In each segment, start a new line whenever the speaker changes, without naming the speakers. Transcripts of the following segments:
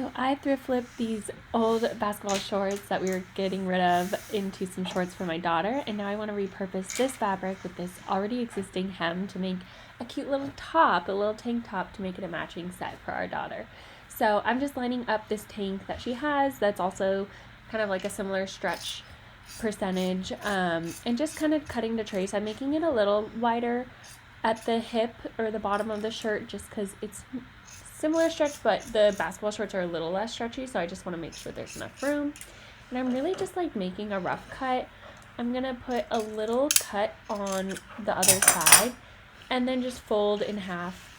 So I thrift flipped these old basketball shorts that we were getting rid of into some shorts for my daughter, and now I want to repurpose this fabric with this already existing hem to make a cute little top, a little tank top, to make it a matching set for our daughter. So I'm just lining up this tank that she has that's also kind of like a similar stretch percentage, and just kind of cutting the trace. I'm making it a little wider at the hip or the bottom of the shirt just because it's similar stretch, but the basketball shorts are a little less stretchy, so I just want to make sure there's enough room. And I'm really just like making a rough cut. I'm gonna put a little cut on the other side and then just fold in half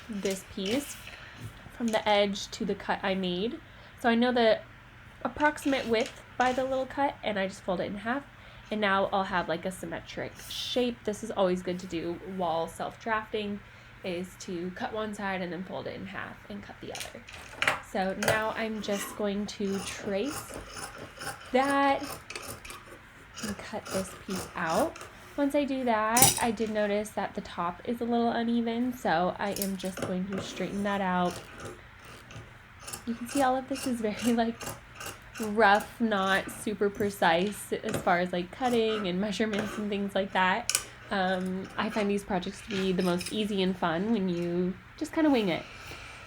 this piece from the edge to the cut I made. So I know the approximate width by the little cut, and I just fold it in half, and now I'll have like a symmetric shape. This is always good to do while self-drafting, is to cut one side and then fold it in half and cut the other. So now I'm just going to trace that and cut this piece out. Once I do that, I did notice that the top is a little uneven, so I am just going to straighten that out. You can see all of this is very like rough, not super precise as far as like cutting and measurements and things like that. I find these projects to be the most easy and fun when you just kind of wing it.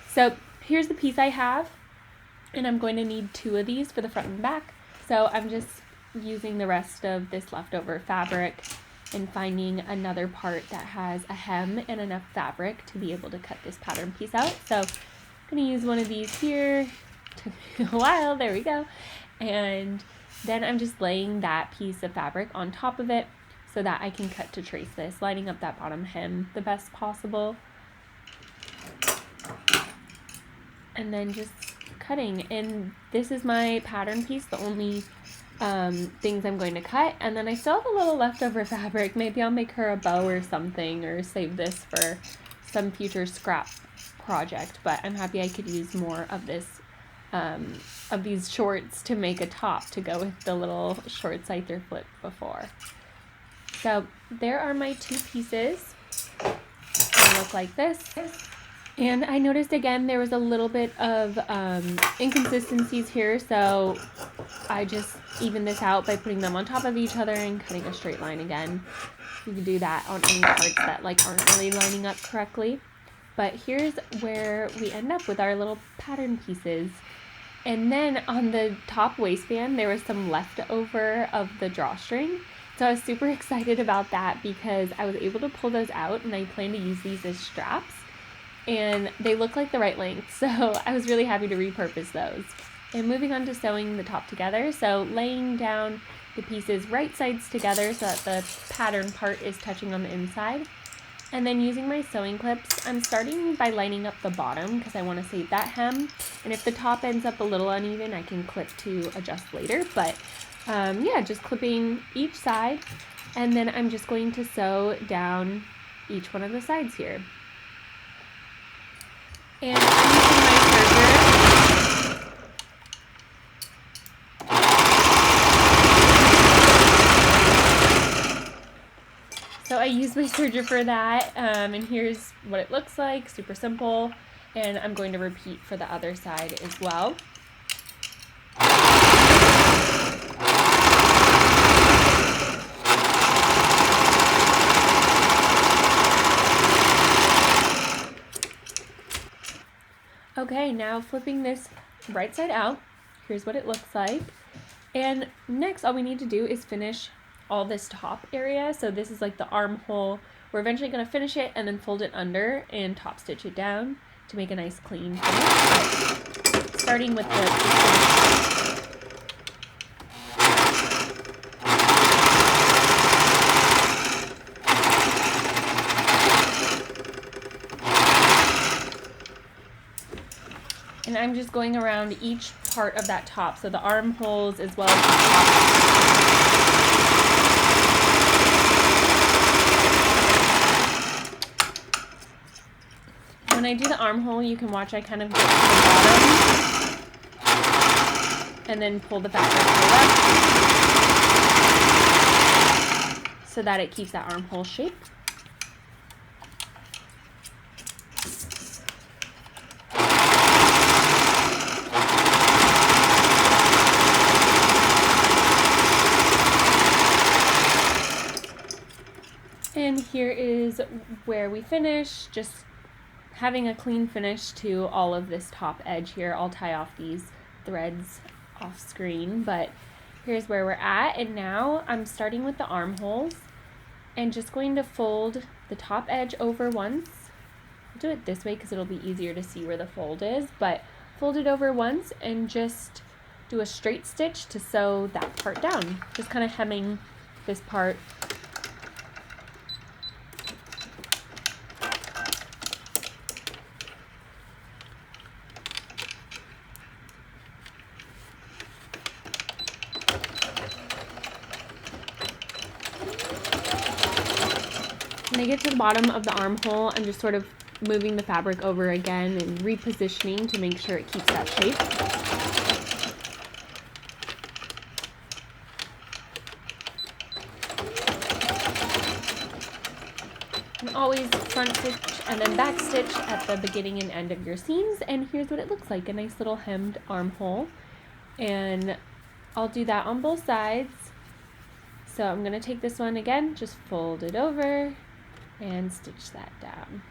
So here's the piece I have, and I'm going to need 2 of these for the front and back. So I'm just using the rest of this leftover fabric and finding another part that has a hem and enough fabric to be able to cut this pattern piece out. So I'm going to use one of these here. Took me a while, there we go. And then I'm just laying that piece of fabric on top of it so that I can cut to trace this, lining up that bottom hem the best possible. And then just cutting. And this is my pattern piece, the only things I'm going to cut. And then I still have a little leftover fabric. Maybe I'll make her a bow or something, or save this for some future scrap project. But I'm happy I could use more of this, of these shorts to make a top to go with the little shorts I thrift flipped before. So there are my 2 pieces. They look like this. And I noticed again there was a little bit of inconsistencies here, so I just evened this out by putting them on top of each other and cutting a straight line again. You can do that on any parts that like aren't really lining up correctly. But here's where we end up with our little pattern pieces. And then on the top waistband there was some leftover of the drawstring. So I was super excited about that because I was able to pull those out, and I plan to use these as straps. And they look like the right length, so I was really happy to repurpose those. And moving on to sewing the top together, so laying down the pieces right sides together so that the pattern part is touching on the inside. And then using my sewing clips, I'm starting by lining up the bottom because I want to save that hem. And if the top ends up a little uneven, I can clip to adjust later. But yeah, just clipping each side, and then I'm just going to sew down each one of the sides here. And I'm using my serger. So I use my serger for that, and here's what it looks like, super simple, and I'm going to repeat for the other side as well. Okay, now flipping this right side out, here's what it looks like. And next, all we need to do is finish all this top area. So this is like the armhole. We're eventually going to finish it and then fold it under and top stitch it down to make a nice clean finish. But starting with the and I'm just going around each part of that top, so the armholes as well as the top. When I do the armhole, you can watch I kind of get to the bottom and then pull the fabric up so that it keeps that armhole shape. here is where we finish, just having a clean finish to all of this top edge here. I'll tie off these threads off screen, but here's where we're at. And now I'm starting with the armholes and just going to fold the top edge over once. I'll do it this way because it'll be easier to see where the fold is, but fold it over once and just do a straight stitch to sew that part down. Just kind of hemming this part. When I get to the bottom of the armhole, I'm just sort of moving the fabric over again and repositioning to make sure it keeps that shape. And always front stitch and then back stitch at the beginning and end of your seams. And here's what it looks like, a nice little hemmed armhole. And I'll do that on both sides. So I'm going to take this one again, just fold it over and stitch that down.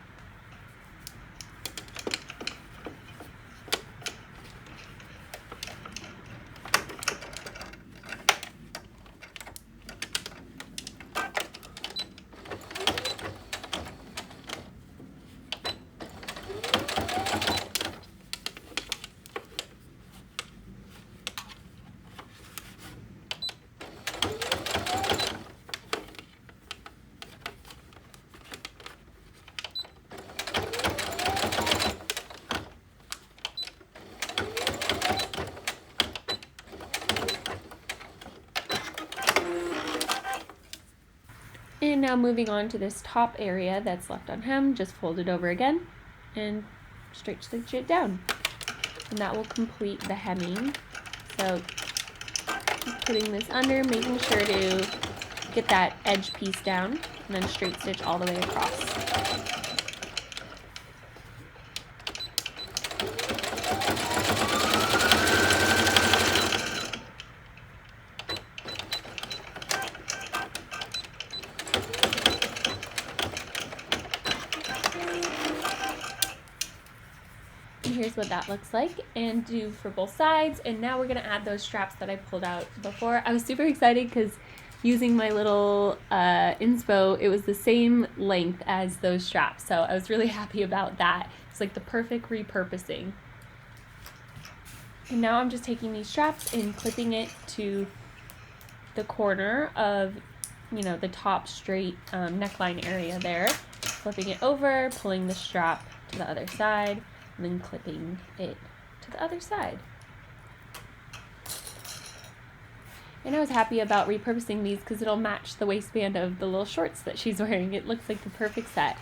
And now moving on to this top area that's left unhemmed, just fold it over again and straight stitch it down. And that will complete the hemming. So keep putting this under, making sure to get that edge piece down, and then straight stitch all the way across. Here's what that looks like, and do for both sides. And now we're gonna add those straps that I pulled out before. I was super excited because using my little inspo, it was the same length as those straps, so I was really happy about that. It's like the perfect repurposing. And now I'm just taking these straps and clipping it to the corner of, you know, the top straight neckline area there, flipping it over, pulling the strap to the other side, and then clipping it to the other side. And I was happy about repurposing these because it'll match the waistband of the little shorts that she's wearing. It looks like the perfect set.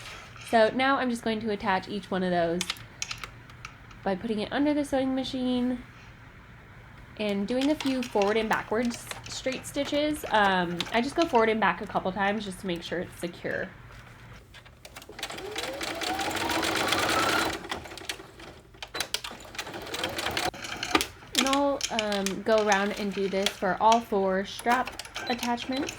So now I'm just going to attach each one of those by putting it under the sewing machine and doing a few forward and backwards straight stitches. I just go forward and back a couple times just to make sure it's secure. And I'll go around and do this for all 4 strap attachments.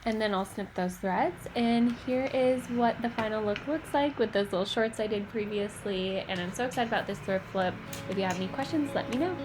And then I'll snip those threads, and here is what the final look looks like with those little shorts I did previously. And I'm so excited about this thrift flip. If you have any questions, let me know.